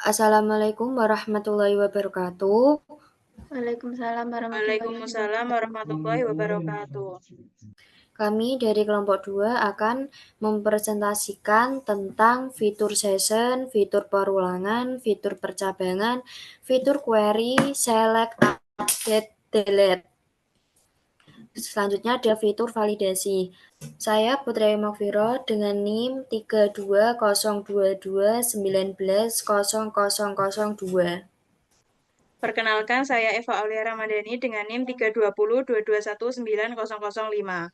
Assalamualaikum warahmatullahi wabarakatuh. Waalaikumsalam warahmatullahi Waalaikumsalam wabarakatuh. warahmatullahi wabarakatuh. Kami dari kelompok 2 akan mempresentasikan tentang fitur session, fitur perulangan, fitur percabangan, fitur query, select, update, delete. Selanjutnya ada fitur validasi. Saya Putri Mafiro dengan NIM 320229110002. Perkenalkan, saya Eva Aulia Ramadhani dengan NIM 32022190005.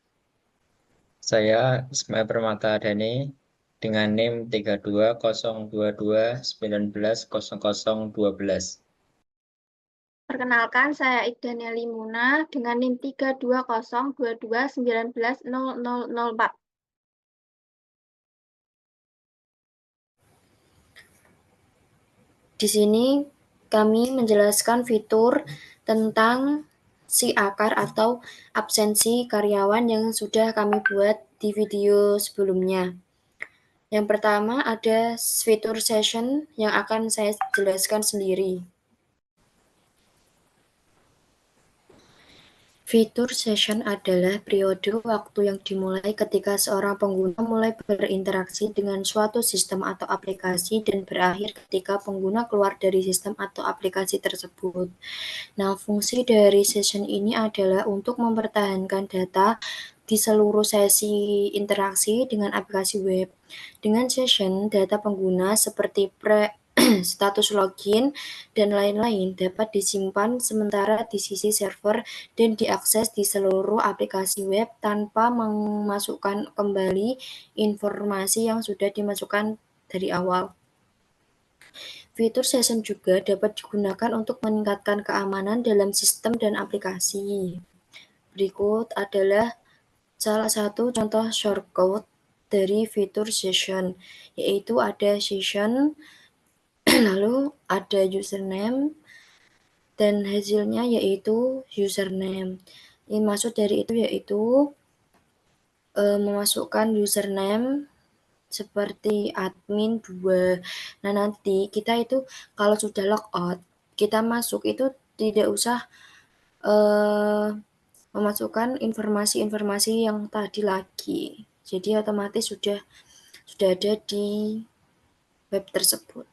Saya Ismail Permata Dhani dengan NIM 320222190012. Perkenalkan, saya Igdania Limuna dengan NIM 320229110004. Di sini kami menjelaskan fitur tentang si akar atau absensi karyawan yang sudah kami buat di video sebelumnya. Yang pertama ada fitur session yang akan saya jelaskan sendiri. Fitur session adalah periode waktu yang dimulai ketika seorang pengguna mulai berinteraksi dengan suatu sistem atau aplikasi dan berakhir ketika pengguna keluar dari sistem atau aplikasi tersebut. Nah, fungsi dari session ini adalah untuk mempertahankan data di seluruh sesi interaksi dengan aplikasi web. Dengan session, data pengguna seperti status login, dan lain-lain dapat disimpan sementara di sisi server dan diakses di seluruh aplikasi web tanpa memasukkan kembali informasi yang sudah dimasukkan dari awal. Fitur session juga dapat digunakan untuk meningkatkan keamanan dalam sistem dan aplikasi. Berikut adalah salah satu contoh shortcode dari fitur session, yaitu ada session, lalu ada username, dan hasilnya yaitu username. Yang maksud dari itu yaitu memasukkan username seperti admin 2. Nah, nanti kita itu kalau sudah logout, kita masuk itu tidak usah memasukkan informasi-informasi yang tadi lagi. Jadi otomatis sudah ada di web tersebut.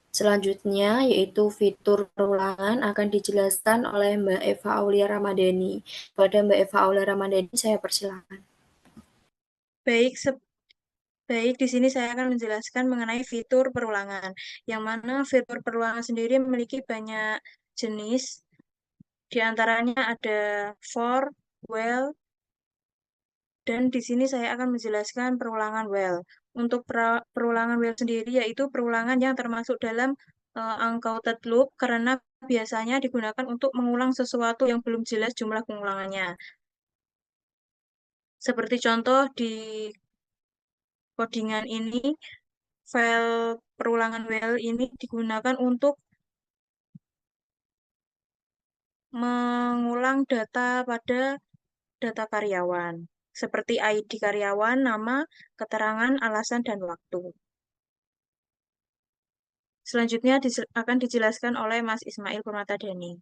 Selanjutnya yaitu fitur perulangan akan dijelaskan oleh Mbak Eva Aulia Ramadhani. Pada Mbak Eva Aulia Ramadhani saya persilakan. Baik, di sini saya akan menjelaskan mengenai fitur perulangan, yang mana fitur perulangan sendiri memiliki banyak jenis. Di antaranya ada for, while, dan di sini saya akan menjelaskan perulangan while. Untuk perulangan while sendiri yaitu perulangan yang termasuk dalam uncounted loop karena biasanya digunakan untuk mengulang sesuatu yang belum jelas jumlah pengulangannya. Seperti contoh di codingan ini, file perulangan while ini digunakan untuk mengulang data pada data karyawan, seperti ID karyawan, nama, keterangan, alasan, dan waktu. Selanjutnya akan dijelaskan oleh Mas Ismail Permatadani.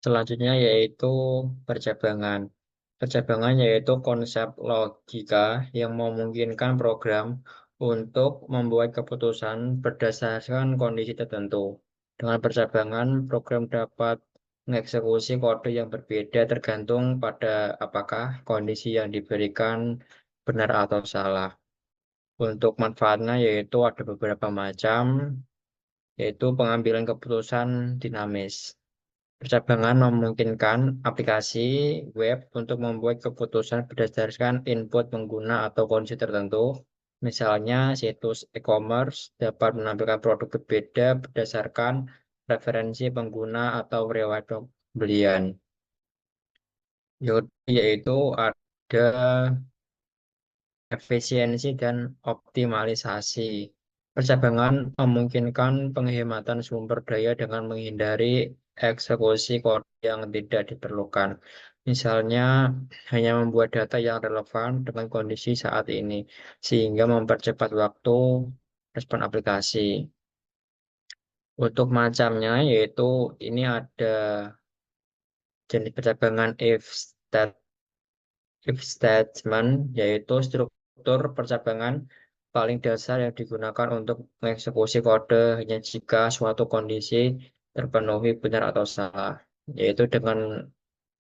Selanjutnya yaitu percabangan. Percabangan yaitu konsep logika yang memungkinkan program untuk membuat keputusan berdasarkan kondisi tertentu. Dengan percabangan, program dapat mengeksekusi kode yang berbeda tergantung pada apakah kondisi yang diberikan benar atau salah. Untuk manfaatnya yaitu ada beberapa macam, yaitu pengambilan keputusan dinamis. Percabangan memungkinkan aplikasi web untuk membuat keputusan berdasarkan input pengguna atau kondisi tertentu. Misalnya, situs e-commerce dapat menampilkan produk berbeda berdasarkan preferensi pengguna atau riwayat pembelian. Yaitu ada efisiensi dan optimalisasi. Percabangan memungkinkan penghematan sumber daya dengan menghindari eksekusi kode yang tidak diperlukan. Misalnya hanya membuat data yang relevan dengan kondisi saat ini, sehingga mempercepat waktu respon aplikasi. Untuk macamnya yaitu ini ada jenis percabangan if statement, yaitu struktur percabangan paling dasar yang digunakan untuk mengeksekusi kode hanya jika suatu kondisi terpenuhi benar atau salah, yaitu dengan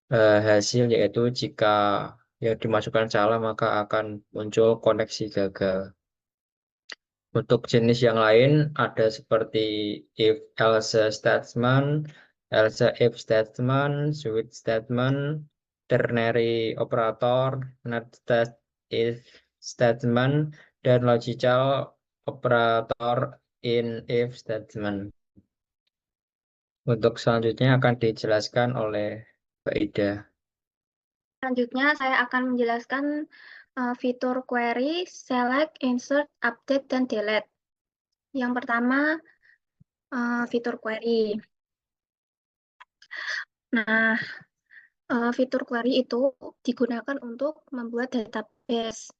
hasil yaitu jika yang dimasukkan salah maka akan muncul koneksi gagal. Untuk jenis yang lain ada seperti if else statement, else if statement, switch statement, ternary operator, not stat if statement, dan logical operator in if statement. Untuk selanjutnya akan dijelaskan oleh Mbak Ida. Selanjutnya saya akan menjelaskan fitur query, select, insert, update, dan delete. Yang pertama, fitur query. Nah, fitur query itu digunakan untuk membuat database.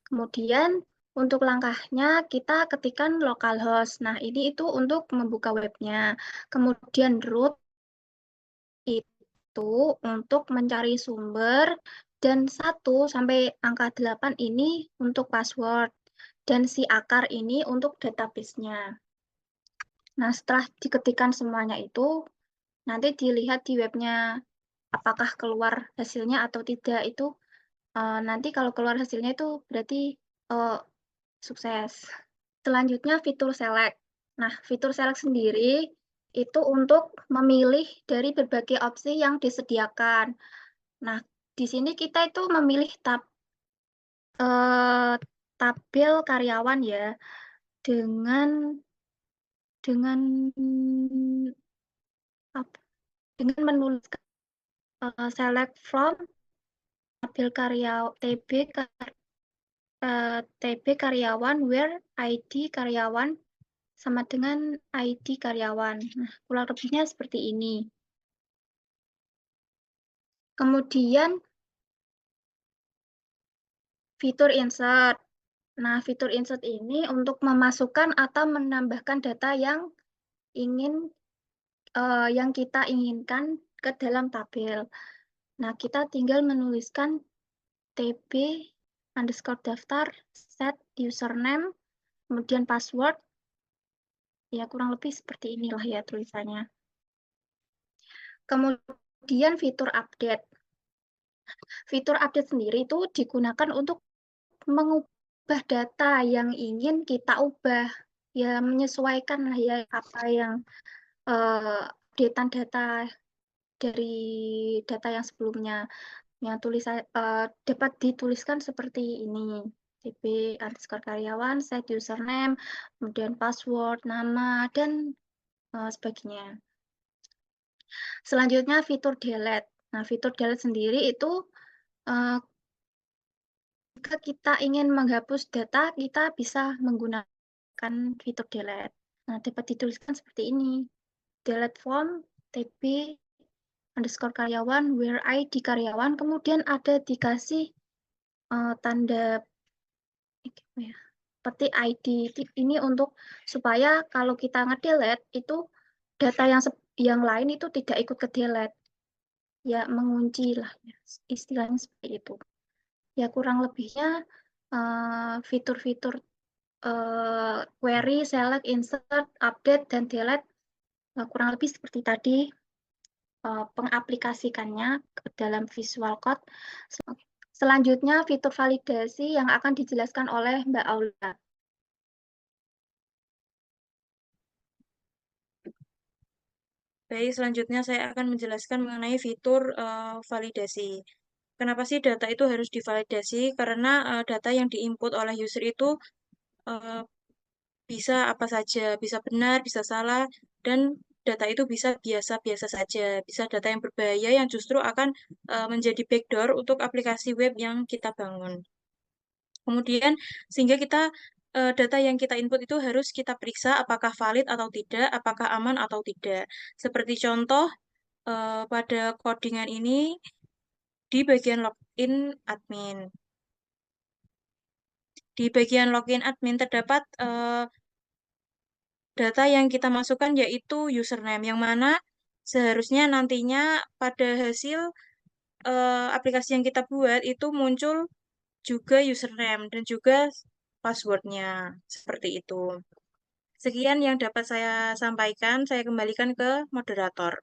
Kemudian untuk langkahnya kita ketikkan localhost. Nah, ini itu untuk membuka webnya. Kemudian root itu untuk mencari sumber, dan 1 sampai angka 8 ini untuk password, dan si akar ini untuk database-nya. Nah, setelah diketikkan semuanya itu, nanti dilihat di webnya apakah keluar hasilnya atau tidak. Itu nanti kalau keluar hasilnya itu berarti sukses. Selanjutnya fitur select. Nah, fitur select sendiri itu untuk memilih dari berbagai opsi yang disediakan. Nah, di sini kita itu memilih tabel karyawan ya, dengan menuliskan select from tabel TB karyawan where ID karyawan sama dengan ID karyawan. Nah, kurang lebihnya seperti ini. Kemudian fitur insert. Nah, fitur insert ini untuk memasukkan atau menambahkan data yang kita inginkan ke dalam tabel. Nah, kita tinggal menuliskan tb _daftar, set username, kemudian password. Ya, kurang lebih seperti inilah ya tulisannya. Kemudian fitur update. Fitur update sendiri itu digunakan untuk mengubah data yang ingin kita ubah. Ya, menyesuaikan lah ya apa yang updatean data dari data yang sebelumnya. Yang dapat dituliskan seperti ini. TB _karyawan, set username, kemudian password, nama, dan sebagainya. Selanjutnya fitur delete. Nah, fitur delete sendiri itu jika kita ingin menghapus data, kita bisa menggunakan fitur delete. Nah, dapat dituliskan seperti ini. Delete from TB _karyawan where ID karyawan, kemudian ada dikasih tanda petik ID. Ini untuk supaya kalau kita ngedelete itu data yang lain itu tidak ikut ke delete. Ya, mengunci lah ya, istilahnya seperti itu. Ya, kurang lebihnya fitur-fitur query, select, insert, update, dan delete kurang lebih seperti tadi pengaplikasikannya ke dalam Visual Code. Selanjutnya fitur validasi yang akan dijelaskan oleh Mbak Aula. Baik, selanjutnya saya akan menjelaskan mengenai fitur validasi. Kenapa sih data itu harus divalidasi? Karena data yang diinput oleh user itu bisa apa saja, bisa benar, bisa salah, dan data itu bisa biasa-biasa saja, bisa data yang berbahaya yang justru akan menjadi backdoor untuk aplikasi web yang kita bangun. Kemudian sehingga data yang kita input itu harus kita periksa apakah valid atau tidak, apakah aman atau tidak. Seperti contoh pada codingan ini di bagian login admin. Di bagian login admin terdapat data yang kita masukkan yaitu username, yang mana seharusnya nantinya pada hasil aplikasi yang kita buat itu muncul juga username dan juga passwordnya, seperti itu. Sekian yang dapat saya sampaikan, saya kembalikan ke moderator.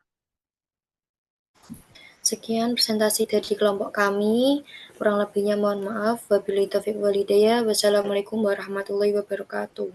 Sekian presentasi dari kelompok kami. Kurang lebihnya mohon maaf. Wabillahi taufiq walhidayah. Wassalamualaikum warahmatullahi wabarakatuh.